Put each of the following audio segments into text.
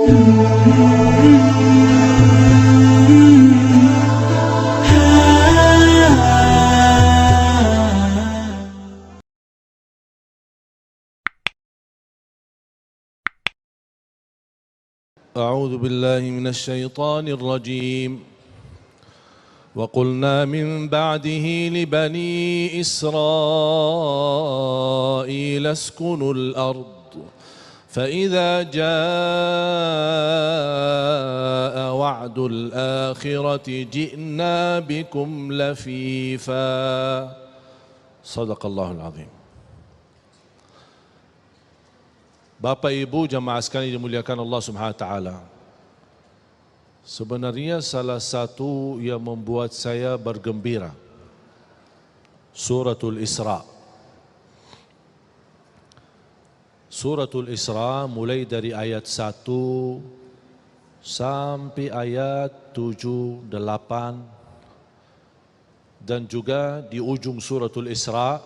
أعوذ بالله من الشيطان الرجيم وقلنا من بعده لبني إسرائيل اسكنوا الأرض فإذا جاء وعد الآخرة جئنا بكم لفيفا صدق الله العظيم. Bapak Ibu jamaah sekalian dimuliakan Allah Subhanahu wa taala. Sebenarnya salah satu yang membuat saya bergembira Suratul Isra. Suratul Isra mulai dari ayat 1 sampai ayat 7, 8 dan juga di ujung Suratul Isra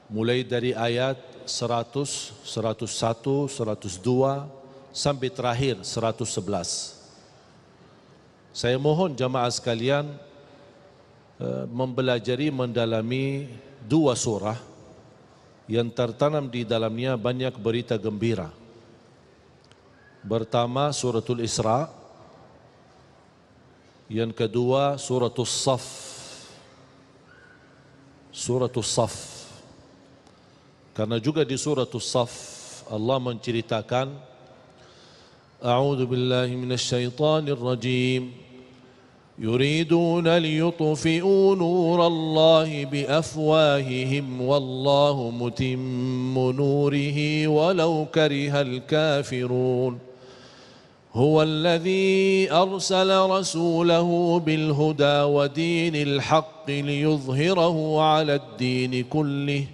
mulai dari ayat 100, 101, 102 sampai terakhir 111. Saya mohon jamaah sekalian mempelajari, mendalami dua surah yang tertanam di dalamnya banyak berita gembira. Pertama Suratul Isra, yang kedua Suratul Saf. Suratul Saf. Karena juga di Suratul Saf Allah menceritakan A'udzu billahi minasyaitonir rajim yuriduna liyutfi'u nurallahi biafwahihim wallahu mutimmu nurihi walau karihal kafirun huwa alladhi arsala rasulahu bil huda wa dinil haqqi liyudhhirahu 'ala ad-din kullih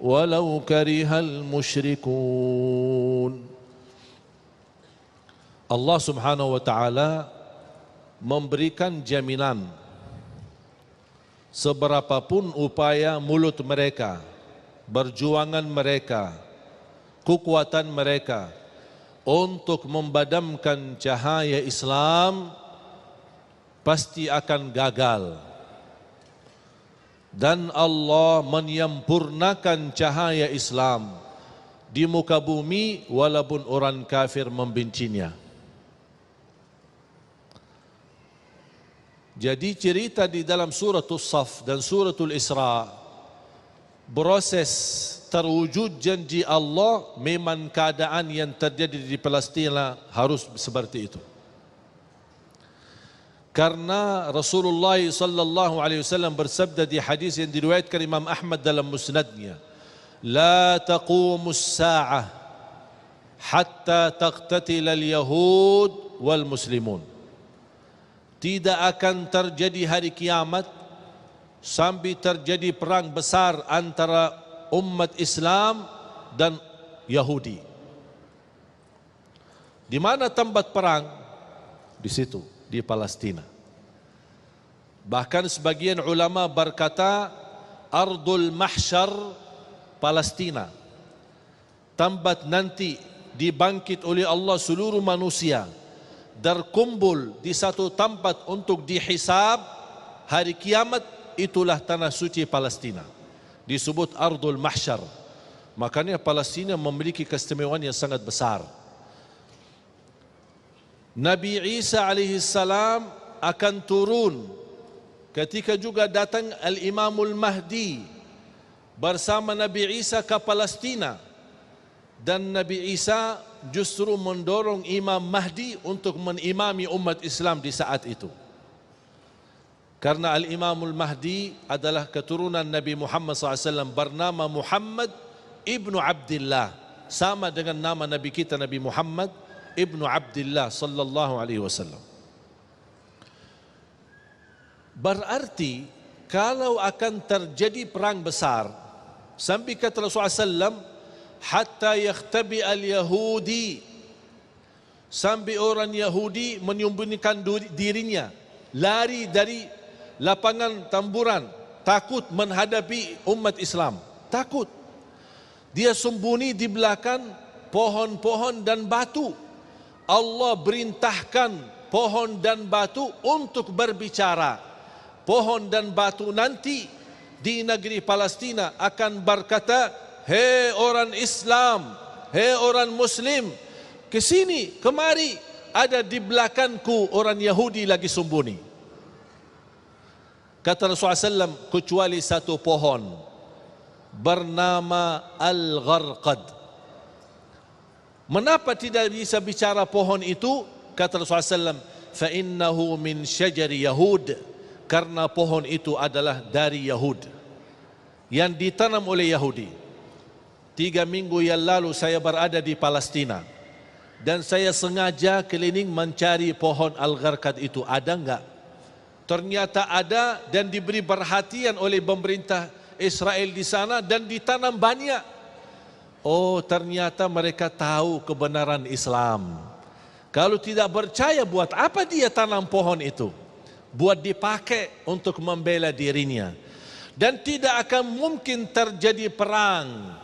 walau karihal musyrikun. Allah Subhanahu wa taala memberikan jaminan seberapapun upaya mulut mereka, perjuangan mereka, kekuatan mereka untuk memadamkan cahaya Islam pasti akan gagal. Dan Allah menyempurnakan cahaya Islam di muka bumi walaupun orang kafir membencinya. Jadi cerita di dalam Suratul Saf dan Suratul Isra, proses terwujud janji Allah memang keadaan yang terjadi di Palestina harus seperti itu. Karena Rasulullah sallallahu alaihi wasallam bersabda di hadis yang diriwayatkan Imam Ahmad dalam musnadnya, "La taqumus sa'ah hatta taqtatila al-yahud wal muslimun." Tidak akan terjadi hari kiamat sampai terjadi perang besar antara umat Islam dan Yahudi. Di mana tempat perang? Di situ, di Palestina. Bahkan sebagian ulama berkata Ardul Mahsyar Palestina, tempat nanti dibangkit oleh Allah seluruh manusia, berkumpul di satu tempat untuk dihisab hari kiamat. Itulah tanah suci Palestina, disebut Ardul Mahsyar. Makanya Palestina memiliki keistimewaan yang sangat besar. Nabi Isa alaihi salam akan turun ketika juga datang Al-Imamul Mahdi bersama Nabi Isa ke Palestina, dan Nabi Isa justru mendorong Imam Mahdi untuk menimami umat Islam di saat itu. Karena Al-Imamul Mahdi adalah keturunan Nabi Muhammad SAW, bernama Muhammad ibnu Abdillah, sama dengan nama Nabi kita Nabi Muhammad ibnu Abdillah sallallahu alaihi wasallam. Berarti kalau akan terjadi perang besar, sampai kata Rasulullah SAW, hatta yakhtabi al-Yahudi, sampai orang Yahudi menyembunyikan dirinya, lari dari lapangan tamburan, takut menghadapi umat Islam, takut. Dia sembunyi di belakang pohon-pohon dan batu Allah berintahkan pohon dan batu untuk berbicara. Pohon dan batu nanti di negeri Palestina akan berkata, hei orang Islam, hei orang Muslim, ke sini, kemari, ada di belakangku orang Yahudi lagi sembunyi. Kata Rasulullah SAW, kecuali satu pohon bernama Al-Gharqad. Mengapa tidak bisa bicara pohon itu? Kata Rasulullah SAW, فَإِنَّهُ مِنْ شَجَرِ يَهُودِ, karena pohon itu adalah dari Yahud, yang ditanam oleh Yahudi. 3 minggu yang lalu saya berada di Palestina, dan saya sengaja keliling mencari pohon Al-Gharqad itu. Ada enggak? Ternyata ada, dan diberi perhatian oleh pemerintah Israel di sana, dan ditanam banyak. Oh, ternyata mereka tahu kebenaran Islam. Kalau tidak percaya, buat apa dia tanam pohon itu? Buat dipakai untuk membela dirinya. Dan tidak akan mungkin terjadi perang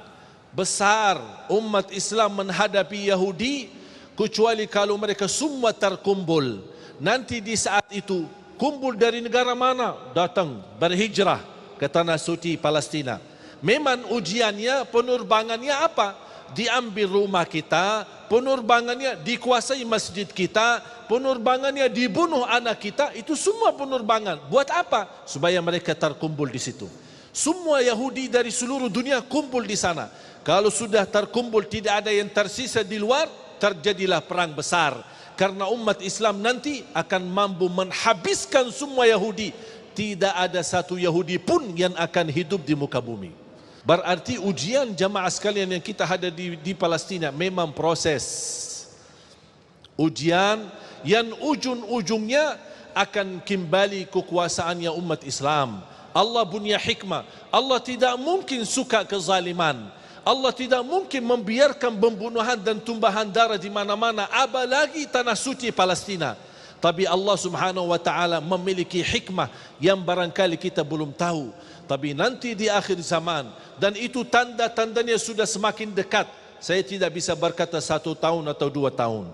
besar umat Islam menghadapi Yahudi kecuali kalau mereka semua terkumpul. Nanti di saat itu, kumpul dari negara mana? Datang berhijrah ke tanah suci Palestina. Memang ujiannya, penerbangannya apa? Diambil rumah kita, penerbangannya dikuasai masjid kita, penerbangannya dibunuh anak kita, itu semua penerbangan. Buat apa? Supaya mereka terkumpul di situ. Semua Yahudi dari seluruh dunia kumpul di sana. Kalau sudah terkumpul, tidak ada yang tersisa di luar, terjadilah perang besar. Karena umat Islam nanti akan mampu menghabiskan semua Yahudi. Tidak ada satu Yahudi pun yang akan hidup di muka bumi. Berarti ujian jamaah sekalian yang kita ada di Palestina memang proses. Ujian yang ujung-ujungnya akan kembali kekuasaannya umat Islam. Allah punya hikmah. Allah tidak mungkin suka kezaliman. Allah tidak mungkin membiarkan pembunuhan dan tumpahan darah di mana-mana, apalagi tanah suci Palestina. Tapi Allah Subhanahu wa taala memiliki hikmah yang barangkali kita belum tahu. Tapi nanti di akhir zaman, dan itu tanda-tandanya sudah semakin dekat. Saya tidak bisa berkata 1 tahun atau 2 tahun.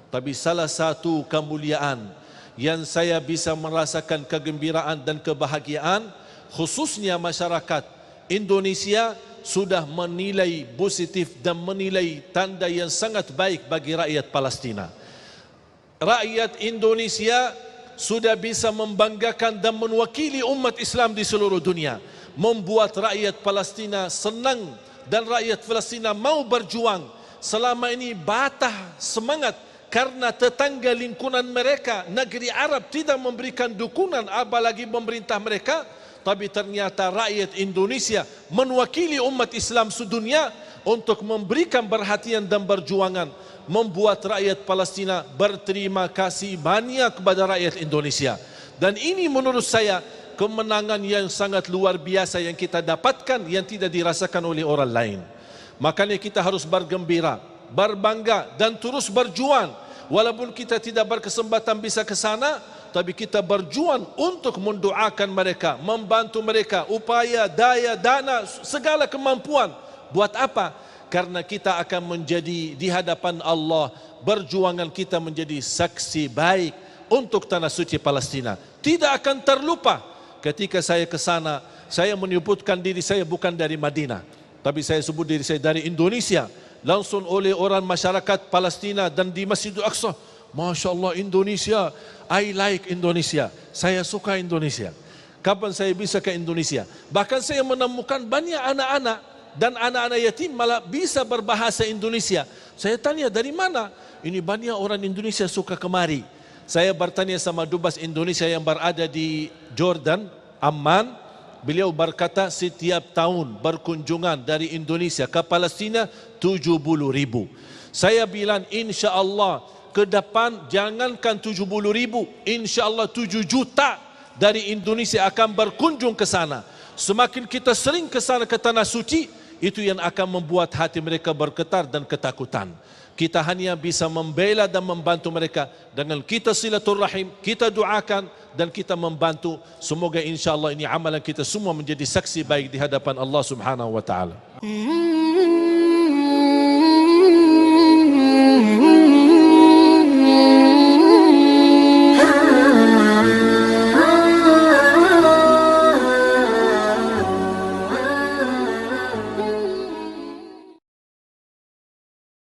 Tapi salah satu kemuliaan yang saya bisa merasakan kegembiraan dan kebahagiaan, khususnya masyarakat Indonesia sudah menilai positif dan menilai tanda yang sangat baik bagi rakyat Palestina. Rakyat Indonesia sudah bisa membanggakan dan mewakili umat Islam di seluruh dunia, membuat rakyat Palestina senang dan rakyat Palestina mau berjuang. Selama ini batah semangat karena tetangga lingkungan mereka, negeri Arab, tidak memberikan dukungan, apalagi pemerintah mereka. Tapi ternyata rakyat Indonesia mewakili umat Islam sedunia untuk memberikan perhatian dan perjuangan, membuat rakyat Palestina berterima kasih banyak kepada rakyat Indonesia. Dan ini menurut saya kemenangan yang sangat luar biasa yang kita dapatkan, yang tidak dirasakan oleh orang lain. Makanya kita harus bergembira, berbangga dan terus berjuang. Walaupun kita tidak berkesempatan bisa ke sana, tapi kita berjuang untuk mendoakan mereka, membantu mereka, upaya, daya, dana, segala kemampuan. Buat apa? Karena kita akan menjadi di hadapan Allah, perjuangan kita menjadi saksi baik untuk tanah suci Palestina. Tidak akan terlupa ketika saya ke sana, saya menyebutkan diri saya bukan dari Madinah, tapi saya sebut diri saya dari Indonesia. Langsung oleh orang masyarakat Palestina dan di Masjidil Aqsa, Masya Allah Indonesia, I like Indonesia, saya suka Indonesia. Kapan saya bisa ke Indonesia? Bahkan saya menemukan banyak anak-anak dan anak-anak yatim malah bisa berbahasa Indonesia. Saya tanya dari mana? Ini banyak orang Indonesia suka kemari. Saya bertanya sama dubes Indonesia yang berada di Jordan, Amman. Beliau berkata setiap tahun berkunjungan dari Indonesia ke Palestina 70.000. Saya bilang insya Allah ke depan jangankan 70.000, insya Allah 7 juta dari Indonesia akan berkunjung ke sana. Semakin kita sering ke sana ke tanah suci, itu yang akan membuat hati mereka bergetar dan ketakutan. Kita hanya bisa membela dan membantu mereka dengan kita silaturahim, kita doakan dan kita membantu. Semoga insya Allah ini amalan kita semua menjadi saksi baik di hadapan Allah Subhanahu wa taala.